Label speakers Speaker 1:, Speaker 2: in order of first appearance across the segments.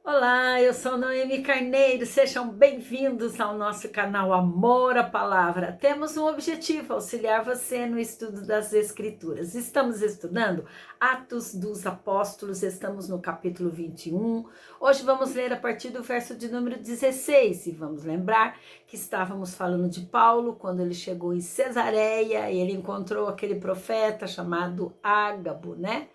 Speaker 1: Olá, eu sou Noemi Carneiro, sejam bem-vindos ao nosso canal Amor à Palavra. Temos um objetivo, auxiliar você no estudo das Escrituras. Estamos estudando Atos dos Apóstolos, estamos no capítulo 21. Hoje vamos ler a partir do verso de número 16 e vamos lembrar que estávamos falando de Paulo quando ele chegou em Cesareia e ele encontrou aquele profeta chamado Ágabo, né?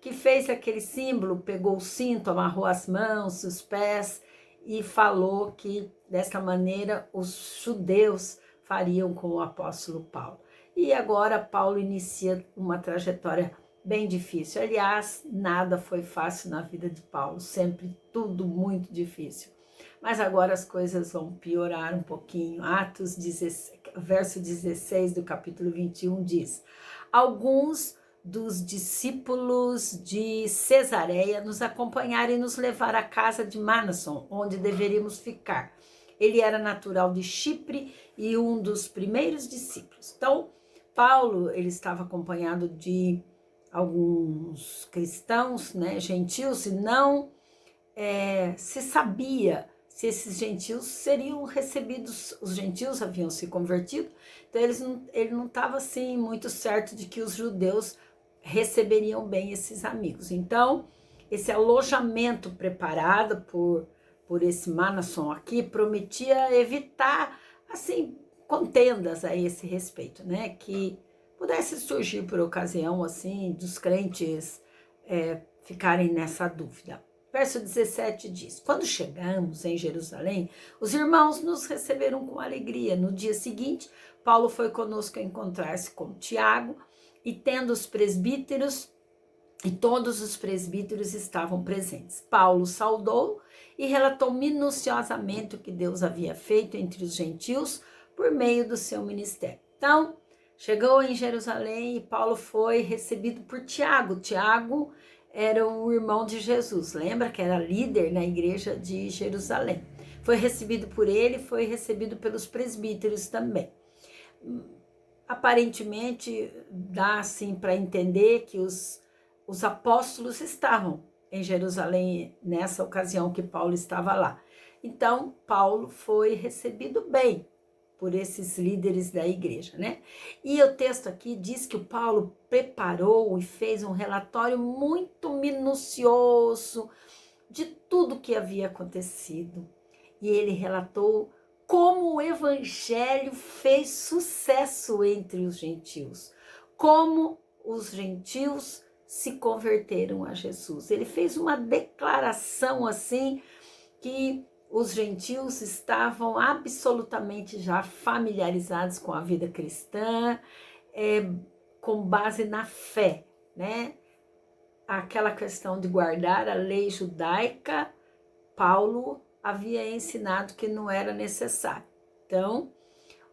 Speaker 1: Que fez aquele símbolo, pegou o cinto, amarrou as mãos, os pés e falou que desta maneira os judeus fariam com o apóstolo Paulo. E agora Paulo inicia uma trajetória bem difícil. Aliás, nada foi fácil na vida de Paulo, sempre tudo muito difícil. Mas agora as coisas vão piorar um pouquinho. Atos 16, verso 16 do capítulo 21 diz: alguns dos discípulos de Cesareia nos acompanhar e nos levar à casa de Manason, onde deveríamos ficar. Ele era natural de Chipre e um dos primeiros discípulos. Então, Paulo, ele estava acompanhado de alguns cristãos, né, gentios, e não se sabia se esses gentios seriam recebidos, os gentios haviam se convertido, então ele não estava assim muito certo de que os judeus receberiam bem esses amigos. Então, esse alojamento preparado por esse Manason aqui prometia evitar, assim, contendas a esse respeito, né? Que pudesse surgir por ocasião, assim, dos crentes ficarem nessa dúvida. Verso 17 diz: quando chegamos em Jerusalém, os irmãos nos receberam com alegria. No dia seguinte, Paulo foi conosco a encontrar-se com Tiago, e tendo os presbíteros, e todos os presbíteros estavam presentes. Paulo saudou e relatou minuciosamente o que Deus havia feito entre os gentios por meio do seu ministério. Então, chegou em Jerusalém e Paulo foi recebido por Tiago. Tiago era o irmão de Jesus, lembra que era líder na igreja de Jerusalém. Foi recebido por ele, foi recebido pelos presbíteros também. Aparentemente, dá assim para entender que os apóstolos estavam em Jerusalém nessa ocasião que Paulo estava lá. Então, Paulo foi recebido bem por esses líderes da igreja, né? E o texto aqui diz que o Paulo preparou e fez um relatório muito minucioso de tudo que havia acontecido. E ele relatou como o evangelho fez sucesso entre os gentios, como os gentios se converteram a Jesus. Ele fez uma declaração assim que os gentios estavam absolutamente já familiarizados com a vida cristã, com base na fé, né? Aquela questão de guardar a lei judaica, Paulo havia ensinado que não era necessário. Então,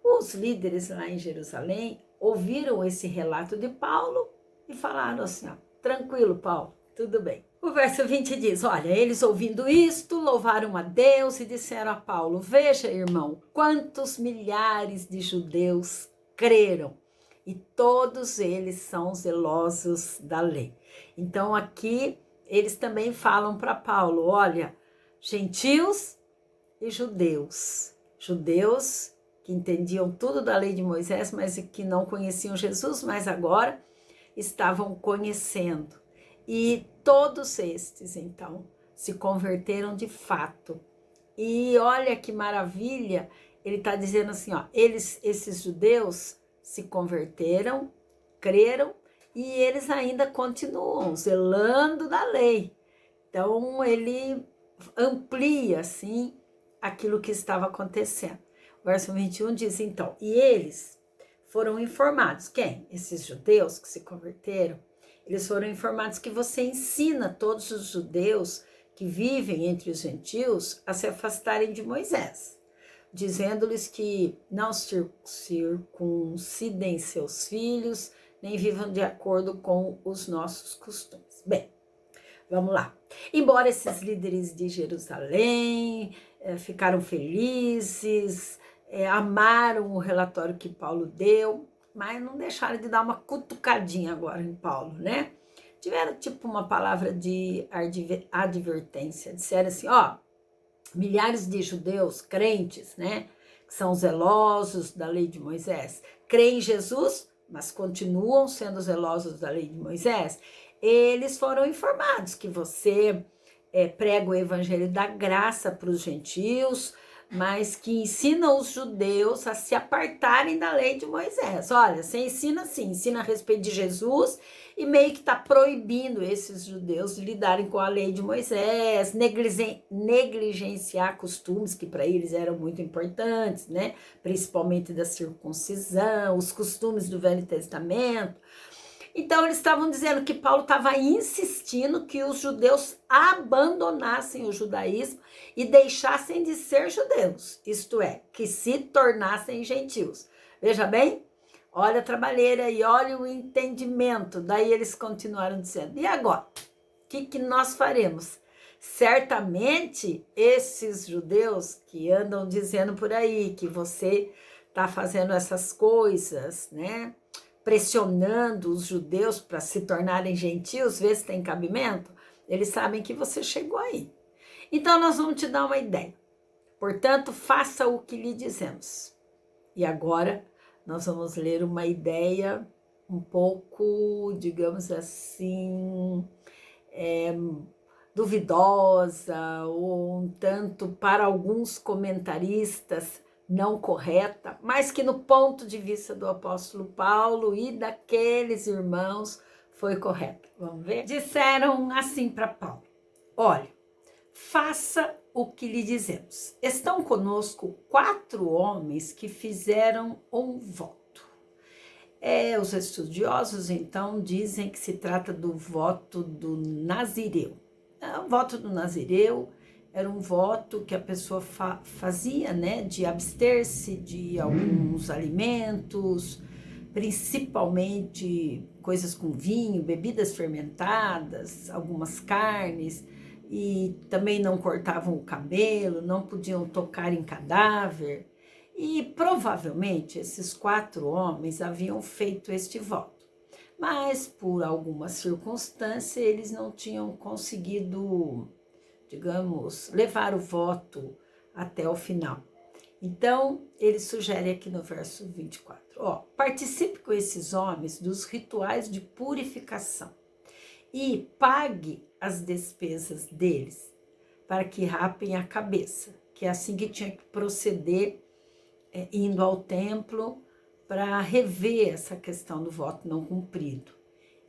Speaker 1: os líderes lá em Jerusalém ouviram esse relato de Paulo e falaram assim: ó, tranquilo, Paulo, tudo bem. O verso 20 diz: olha, eles ouvindo isto, louvaram a Deus e disseram a Paulo: veja, irmão, quantos milhares de judeus creram, e todos eles são zelosos da lei. Então aqui eles também falam para Paulo: olha, gentios e judeus. Judeus que entendiam tudo da lei de Moisés, mas que não conheciam Jesus, mas agora estavam conhecendo. E todos estes, então, se converteram de fato. E olha que maravilha, ele está dizendo assim, ó, esses judeus se converteram, creram, e eles ainda continuam zelando da lei. Então, ele amplia, assim, aquilo que estava acontecendo. O verso 21 diz, então, e eles foram informados. Quem? Esses judeus que se converteram. Eles foram informados que você ensina todos os judeus que vivem entre os gentios a se afastarem de Moisés, dizendo-lhes que não circuncidem seus filhos, nem vivam de acordo com os nossos costumes. Bem, vamos lá. Embora esses líderes de Jerusalém ficaram felizes, amaram o relatório que Paulo deu, mas não deixaram de dar uma cutucadinha agora em Paulo, né? tiveram tipo uma palavra de advertência, disseram assim, ó, milhares de judeus crentes, né, que são zelosos da lei de Moisés, creem em Jesus, mas continuam sendo zelosos da lei de Moisés, eles foram informados que você prega o evangelho da graça para os gentios, mas que ensina os judeus a se apartarem da lei de Moisés. Olha, você ensina assim, ensina a respeito de Jesus e meio que está proibindo esses judeus de lidarem com a lei de Moisés, negligenciar costumes que para eles eram muito importantes, né? Principalmente da circuncisão, os costumes do Velho Testamento. Então, eles estavam dizendo que Paulo estava insistindo que os judeus abandonassem o judaísmo e deixassem de ser judeus, isto é, que se tornassem gentios. Veja bem, olha a trabalheira e olha o entendimento. Daí eles continuaram dizendo, e agora? O que nós faremos? Certamente, esses judeus que andam dizendo por aí que você está fazendo essas coisas, né? Pressionando os judeus para se tornarem gentios, ver se tem cabimento, eles sabem que você chegou aí. Então, nós vamos te dar uma ideia. Portanto, faça o que lhe dizemos. E agora, nós vamos ler uma ideia um pouco, digamos assim, duvidosa, ou um tanto, para alguns comentaristas, não correta, mas que no ponto de vista do apóstolo Paulo e daqueles irmãos foi correta. Vamos ver? Disseram assim para Paulo, olha, faça o que lhe dizemos. Estão conosco 4 homens que fizeram um voto. Os estudiosos, então, dizem que se trata do voto do Nazireu. O voto do Nazireu era um voto que a pessoa fazia, né, de abster-se de alguns alimentos, principalmente coisas com vinho, bebidas fermentadas, algumas carnes, e também não cortavam o cabelo, não podiam tocar em cadáver. E provavelmente esses 4 homens haviam feito este voto, mas por alguma circunstância eles não tinham conseguido, digamos, levar o voto até o final. Então, ele sugere aqui no verso 24, participe com esses homens dos rituais de purificação e pague as despesas deles, para que rapem a cabeça, que é assim que tinha que proceder, indo ao templo para rever essa questão do voto não cumprido.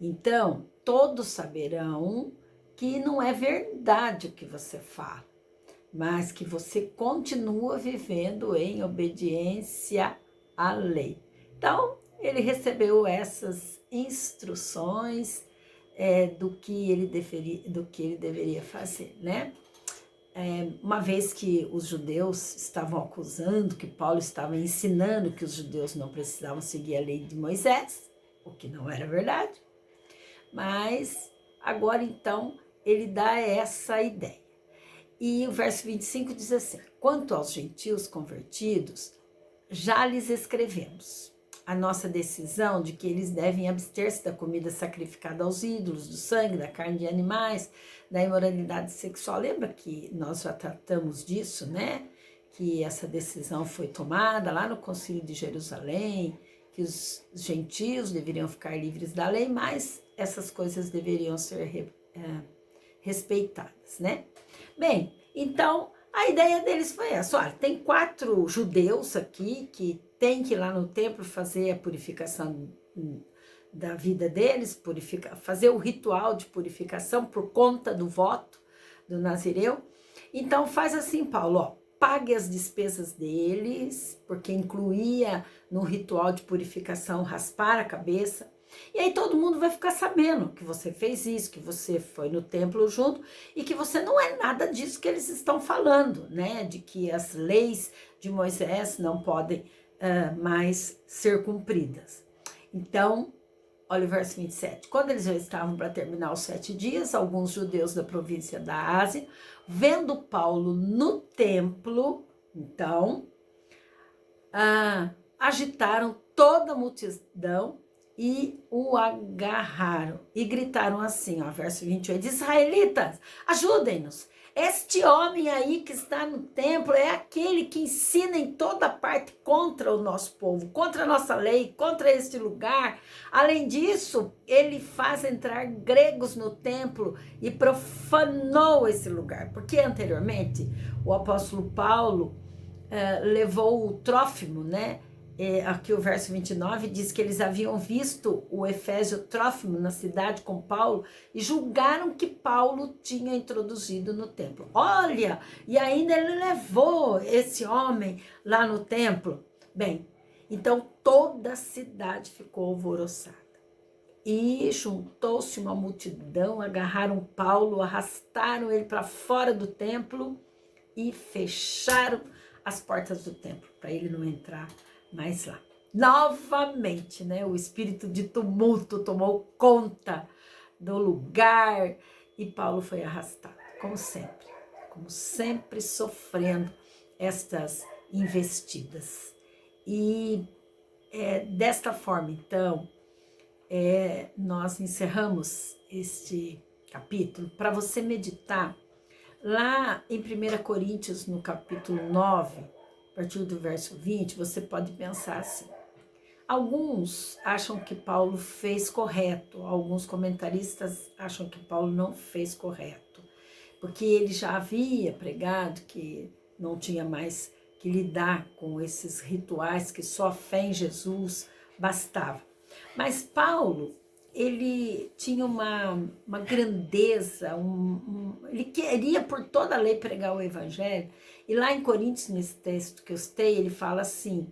Speaker 1: Então, todos saberão que não é verdade o que você fala, mas que você continua vivendo em obediência à lei. Então, ele recebeu essas instruções do que ele deveria fazer, né? Uma vez que os judeus estavam acusando que Paulo estava ensinando que os judeus não precisavam seguir a lei de Moisés, o que não era verdade, mas agora então ele dá essa ideia. E o verso 25 diz assim, quanto aos gentios convertidos, já lhes escrevemos a nossa decisão de que eles devem abster-se da comida sacrificada aos ídolos, do sangue, da carne de animais, da imoralidade sexual. Lembra que nós já tratamos disso, né? Que essa decisão foi tomada lá no Concílio de Jerusalém, que os gentios deveriam ficar livres da lei, mas essas coisas deveriam ser respeitadas, né? Bem, então a ideia deles foi essa, olha, tem 4 judeus aqui que tem que ir lá no templo fazer a purificação da vida deles, fazer o ritual de purificação por conta do voto do Nazireu. Então faz assim, Paulo, pague as despesas deles, porque incluía no ritual de purificação raspar a cabeça. E aí todo mundo vai ficar sabendo que você fez isso, que você foi no templo junto e que você não é nada disso que eles estão falando, né? De que as leis de Moisés não podem mais ser cumpridas. Então, olha o verso 27. Quando eles já estavam para terminar os 7 dias, alguns judeus da província da Ásia, vendo Paulo no templo, então, agitaram toda a multidão e o agarraram e gritaram assim, ó, verso 28, israelitas, ajudem-nos. Este homem aí que está no templo é aquele que ensina em toda parte contra o nosso povo, contra a nossa lei, contra este lugar. Além disso, ele faz entrar gregos no templo e profanou esse lugar, porque anteriormente o apóstolo Paulo levou o Trófimo, né? Aqui o verso 29 diz que eles haviam visto o Efésio Trófimo na cidade com Paulo e julgaram que Paulo tinha introduzido no templo. Olha, e ainda ele levou esse homem lá no templo. Bem, então toda a cidade ficou alvoroçada. E juntou-se uma multidão, agarraram Paulo, arrastaram ele para fora do templo e fecharam as portas do templo para ele não entrar mais lá. Novamente, né, o espírito de tumulto tomou conta do lugar e Paulo foi arrastado, como sempre sofrendo estas investidas. E desta forma, então, nós encerramos este capítulo para você meditar lá em 1 Coríntios, no capítulo 9, a partir do verso 20, você pode pensar assim. Alguns acham que Paulo fez correto, alguns comentaristas acham que Paulo não fez correto, porque ele já havia pregado que não tinha mais que lidar com esses rituais, que só a fé em Jesus bastava. Mas Paulo, ele tinha uma grandeza, ele queria por toda a lei pregar o evangelho, e lá em Coríntios, nesse texto que eu citei, ele fala assim,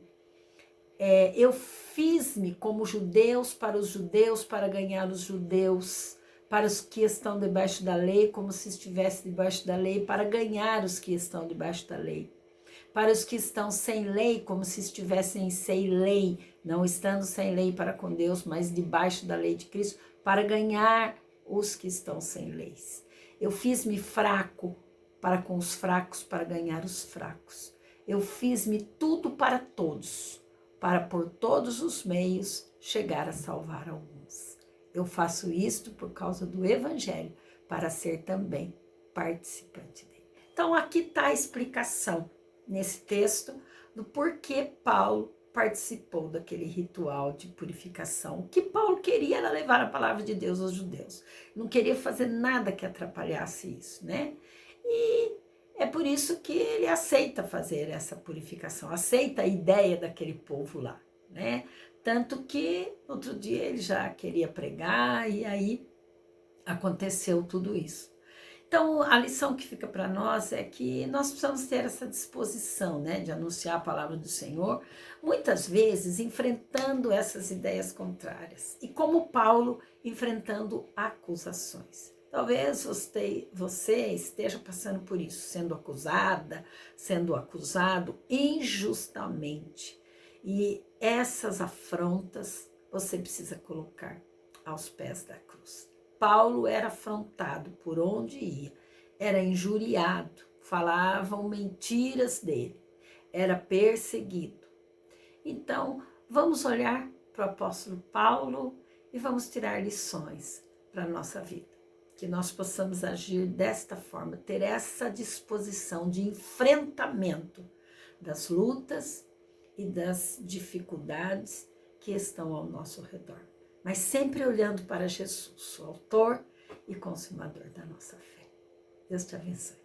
Speaker 1: eu fiz-me como judeus para os judeus, para ganhar os judeus, para os que estão debaixo da lei, como se estivesse debaixo da lei, para ganhar os que estão debaixo da lei. Para os que estão sem lei, como se estivessem sem lei, não estando sem lei para com Deus, mas debaixo da lei de Cristo, para ganhar os que estão sem leis. Eu fiz-me fraco para com os fracos, para ganhar os fracos. Eu fiz-me tudo para todos, para por todos os meios chegar a salvar alguns. Eu faço isto por causa do Evangelho, para ser também participante dele. Então aqui está a explicação nesse texto do porquê Paulo participou daquele ritual de purificação. O que Paulo queria era levar a palavra de Deus aos judeus. Não queria fazer nada que atrapalhasse isso, né? E é por isso que ele aceita fazer essa purificação, aceita a ideia daquele povo lá, né? Tanto que outro dia ele já queria pregar e aí aconteceu tudo isso. Então, a lição que fica para nós é que nós precisamos ter essa disposição, né, de anunciar a palavra do Senhor, muitas vezes enfrentando essas ideias contrárias. E como Paulo, enfrentando acusações. Talvez você esteja passando por isso, sendo acusada, sendo acusado injustamente. E essas afrontas você precisa colocar aos pés da cruz. Paulo era afrontado por onde ia, era injuriado, falavam mentiras dele, era perseguido. Então, vamos olhar para o apóstolo Paulo e vamos tirar lições para a nossa vida. Que nós possamos agir desta forma, ter essa disposição de enfrentamento das lutas e das dificuldades que estão ao nosso redor. Mas sempre olhando para Jesus, o autor e consumador da nossa fé. Deus te abençoe.